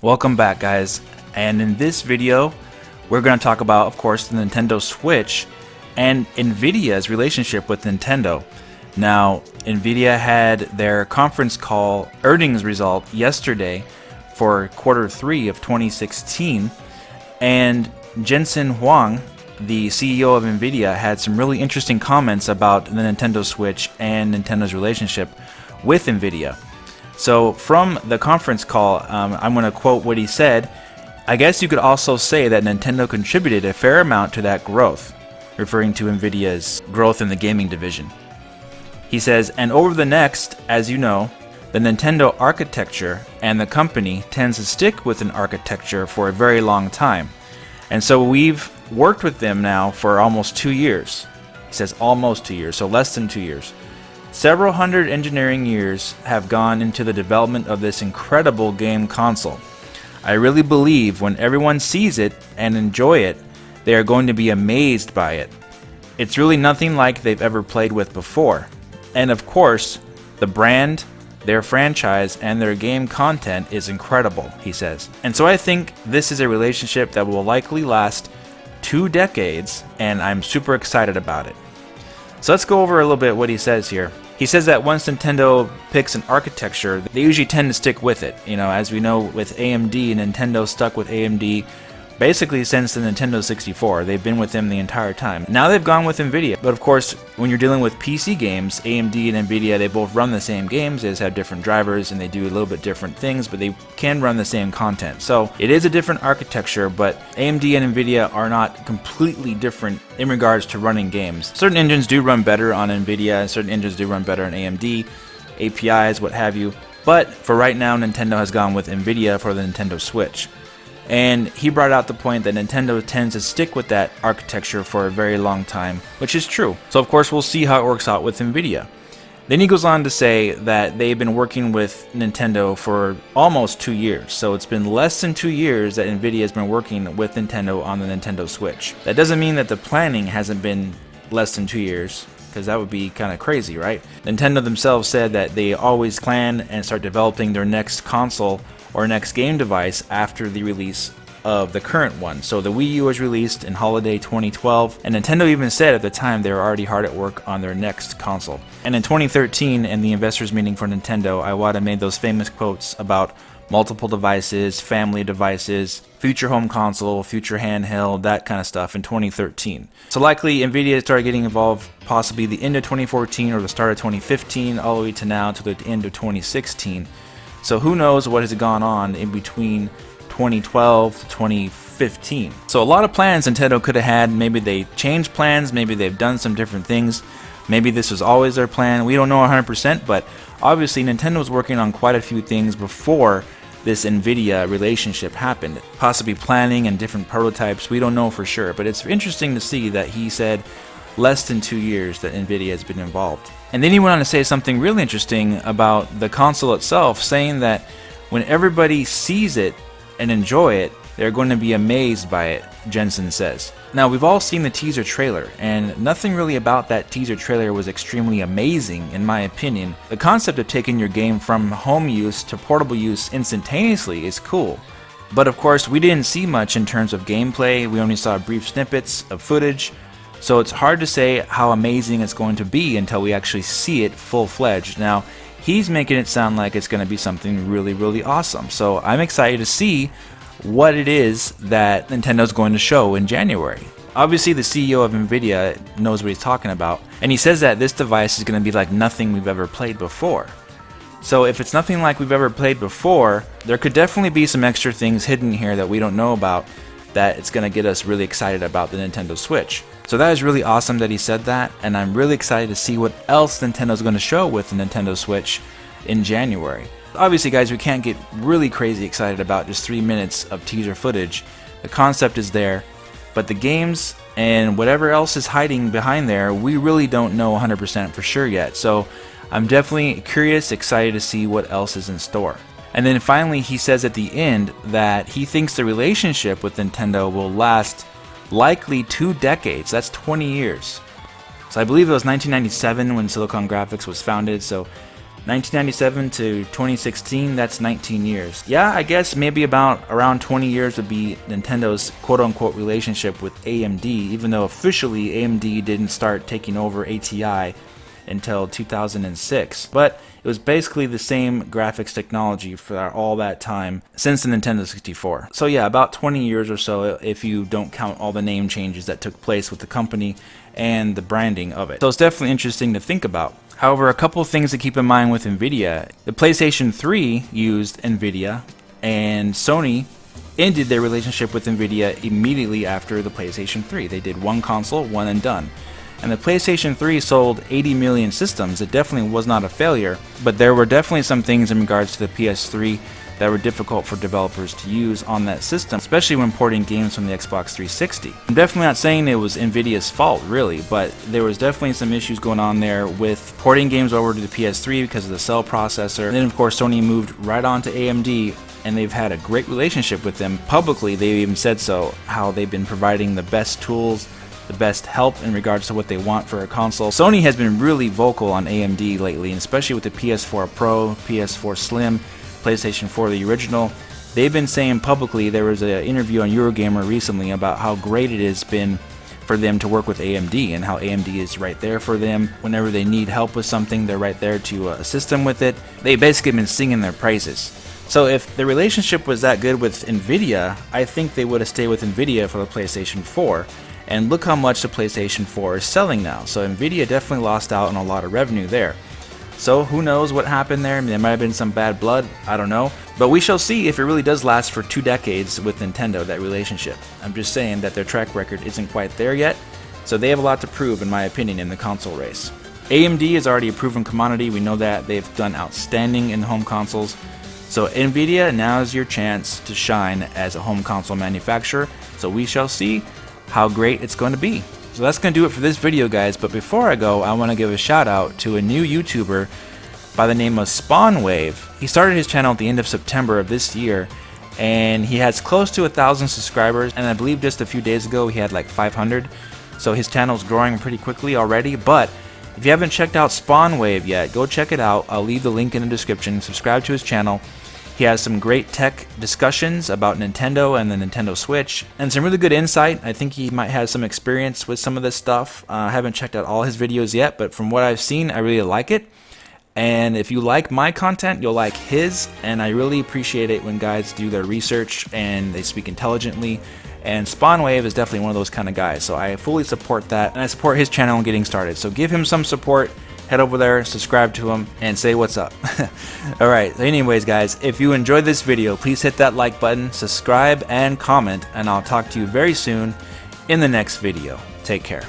Welcome back, guys, and in this video we're going to talk about, of course, the Nintendo Switch and Nvidia's relationship with Nintendo. Now, Nvidia had their conference call earnings result yesterday for quarter 3 of 2016, and Jen-Hsun Huang, the CEO of Nvidia, had some really interesting comments about the Nintendo Switch and Nintendo's relationship with Nvidia. So from the conference call, I'm going to quote what he said. I guess you could also say that Nintendo contributed a fair amount to that growth, referring to Nvidia's growth in the gaming division. He says, and over the next, as you know, the Nintendo architecture and the company tends to stick with an architecture for a very long time. And so we've worked with them now for almost 2 years. He says almost 2 years, so less than 2 years. Several hundred engineering years have gone into the development of this incredible game console. I really believe when everyone sees it and enjoy it, they are going to be amazed by it. It's really nothing like they've ever played with before. And of course, the brand, their franchise, and their game content is incredible, he says. And so I think this is a relationship that will likely last 2 decades, and I'm super excited about it. So let's go over a little bit what he says here. He says that once Nintendo picks an architecture, they usually tend to stick with it. You know, as we know with AMD, Nintendo stuck with AMD basically since the Nintendo 64. They've been with them the entire time. Now they've gone with Nvidia. But of course, when you're dealing with PC games, AMD and Nvidia, they both run the same games. They just have different drivers and they do a little bit different things, but they can run the same content. So it is a different architecture, but AMD and Nvidia are not completely different in regards to running games. Certain engines do run better on Nvidia, and certain engines do run better on AMD, APIs, what have you. But for right now, Nintendo has gone with Nvidia for the Nintendo Switch. And he brought out the point that Nintendo tends to stick with that architecture for a very long time, which is true. So of course we'll see how it works out with Nvidia. Then he goes on to say that they've been working with Nintendo for almost 2 years. So it's been less than 2 years that Nvidia has been working with Nintendo on the Nintendo Switch. That doesn't mean that the planning hasn't been less than 2 years, because that would be kind of crazy, right? Nintendo themselves said that they always plan and start developing their next console or next game device after the release of the current one. So the Wii U was released in holiday 2012, and Nintendo even said at the time they were already hard at work on their next console. And in 2013, in the investors meeting for Nintendo, Iwata made those famous quotes about multiple devices, family devices, future home console, future handheld, that kind of stuff in 2013. So likely Nvidia started getting involved possibly the end of 2014 or the start of 2015, all the way to now to the end of 2016. So who knows what has gone on in between 2012 to 2015. So a lot of plans Nintendo could have had. Maybe they changed plans, maybe they've done some different things. Maybe this was always their plan. We don't know 100%, but obviously Nintendo was working on quite a few things before this Nvidia relationship happened. Possibly planning and different prototypes, we don't know for sure, but it's interesting to see that he said less than 2 years that Nvidia has been involved. And then he went on to say something really interesting about the console itself, saying that when everybody sees it and enjoy it, they're going to be amazed by it, Jen-Hsun says. Now, we've all seen the teaser trailer, and nothing really about that teaser trailer was extremely amazing, in my opinion. The concept of taking your game from home use to portable use instantaneously is cool. But of course, we didn't see much in terms of gameplay. We only saw brief snippets of footage. So it's hard to say how amazing it's going to be until we actually see it full-fledged. Now, he's making it sound like it's going to be something really, really awesome. So I'm excited to see what it is that Nintendo's going to show in January. Obviously, the CEO of Nvidia knows what he's talking about, and he says that this device is going to be like nothing we've ever played before. So if it's nothing like we've ever played before, there could definitely be some extra things hidden here that we don't know about, that it's going to get us really excited about the Nintendo Switch. So that is really awesome that he said that, and I'm really excited to see what else Nintendo's going to show with the Nintendo Switch in January. Obviously, guys, we can't get really crazy excited about just 3 minutes of teaser footage. The concept is there, but the games and whatever else is hiding behind there, we really don't know 100% for sure yet. So I'm definitely curious, excited to see what else is in store. And then finally, he says at the end that he thinks the relationship with Nintendo will last likely 2 decades. That's 20 years. So I believe it was 1997 when Silicon Graphics was founded. So 1997 to 2016, that's 19 years. Yeah, I guess maybe around 20 years would be Nintendo's quote-unquote relationship with AMD, even though officially AMD didn't start taking over ATI until 2006. But it was basically the same graphics technology for all that time since the Nintendo 64. So yeah, about 20 years or so if you don't count all the name changes that took place with the company and the branding of it. So it's definitely interesting to think about. However, a couple of things to keep in mind with Nvidia. The PlayStation 3 used Nvidia, and Sony ended their relationship with Nvidia immediately after the PlayStation 3. They did one console, one and done. And the PlayStation 3 sold 80 million systems. It definitely was not a failure, but there were definitely some things in regards to the PS3 that were difficult for developers to use on that system, especially when porting games from the Xbox 360. I'm definitely not saying it was Nvidia's fault, really, but there was definitely some issues going on there with porting games over to the PS3 because of the cell processor. And then, of course, Sony moved right on to AMD, and they've had a great relationship with them. Publicly, they've even said so, how they've been providing the best tools, the best help in regards to what they want for a console. Sony has been really vocal on AMD lately, and especially with the PS4 Pro, PS4 Slim, PlayStation 4, the original. They've been saying publicly, there was an interview on Eurogamer recently about how great it has been for them to work with AMD and how AMD is right there for them. Whenever they need help with something, they're right there to assist them with it. They've basically been singing their praises. So if the relationship was that good with Nvidia, I think they would have stayed with Nvidia for the PlayStation 4. And look how much the PlayStation 4 is selling now. So Nvidia definitely lost out on a lot of revenue there. So who knows what happened there? I mean, there might have been some bad blood, I don't know. But we shall see if it really does last for 2 decades with Nintendo, that relationship. I'm just saying that their track record isn't quite there yet, so they have a lot to prove, in my opinion, in the console race. AMD is already a proven commodity. We know that they've done outstanding in home consoles. So Nvidia, now is your chance to shine as a home console manufacturer. So we shall see how great it's going to be. So that's going to do it for this video, guys, but before I go, I want to give a shout out to a new YouTuber by the name of SpawnWave. He started his channel at the end of September of this year, and he has close to 1,000 subscribers, and I believe just a few days ago he had like 500, so his channel is growing pretty quickly already. But if you haven't checked out SpawnWave yet, go check it out. I'll leave the link in the description. Subscribe to his channel. He has some great tech discussions about Nintendo and the Nintendo Switch, and some really good insight. I think he might have some experience with some of this stuff. I haven't checked out all his videos yet, but from what I've seen, I really like it. And if you like my content, you'll like his, and I really appreciate it when guys do their research and they speak intelligently. And SpawnWave is definitely one of those kind of guys, so I fully support that, and I support his channel and getting started. So give him some support. Head over there, subscribe to him, and say what's up. Alright, anyways guys, if you enjoyed this video, please hit that like button, subscribe, and comment, and I'll talk to you very soon in the next video. Take care.